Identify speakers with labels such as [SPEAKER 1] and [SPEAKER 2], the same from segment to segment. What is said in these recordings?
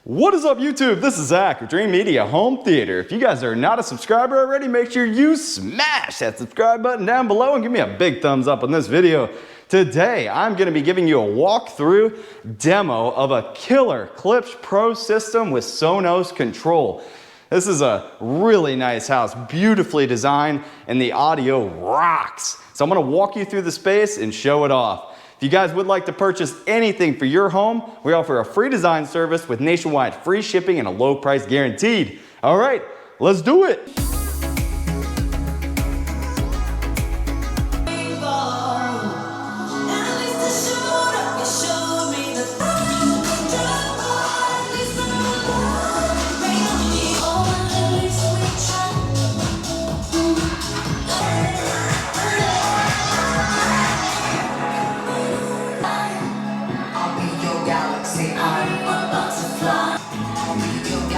[SPEAKER 1] What is up, YouTube? This is Zach with Dreamedia Home Theater. If you guys are not a subscriber already, make sure you smash that subscribe button down below and give me a big thumbs up on this video. Today, I'm going to be giving you a walkthrough demo of a killer Klipsch Pro system with Sonos control. This is a really nice house, beautifully designed, and the audio rocks. So I'm going to walk you through the space and show it off. If you guys would like to purchase anything for your home, we offer a free design service with nationwide free shipping and a low price guaranteed. All right, let's do it.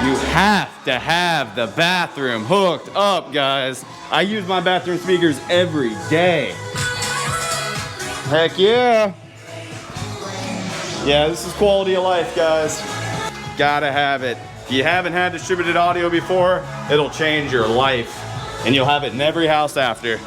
[SPEAKER 1] You have to have the bathroom hooked up, guys. I use my bathroom speakers every day. Heck yeah. Yeah, this is quality of life, guys. Gotta have it. If you haven't had distributed audio before, it'll change your life. And you'll have it in every house after.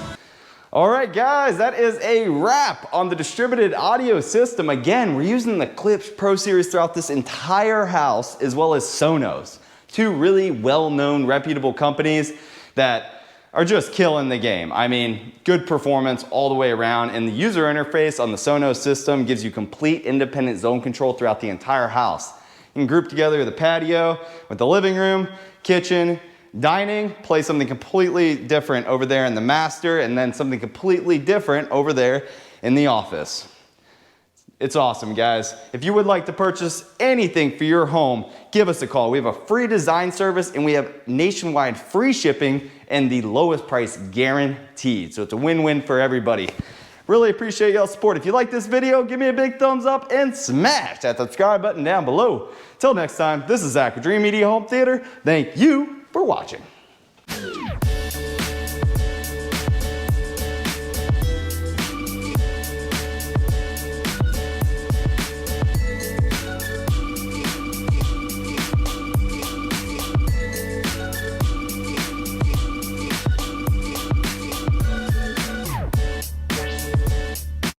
[SPEAKER 1] All right, guys, that is a wrap on the distributed audio system. Again, we're using the Klipsch Pro Series throughout this entire house, as well as Sonos. Two really well-known, reputable companies that are just killing the game. I mean, good performance all the way around, and the user interface on the Sonos system gives you complete independent zone control throughout the entire house. You can group together the patio with the living room, kitchen, dining, play something completely different over there in the master, and then something completely different over there in the office. It's awesome, guys. If you would like to purchase anything for your home, give us a call. We have a free design service and we have nationwide free shipping and the lowest price guaranteed. So it's a win-win for everybody. Really appreciate y'all's support. If you like this video, give me a big thumbs up and smash that subscribe button down below. Till next time, this is Zach with Dreamedia Home Theater. Thank you for watching.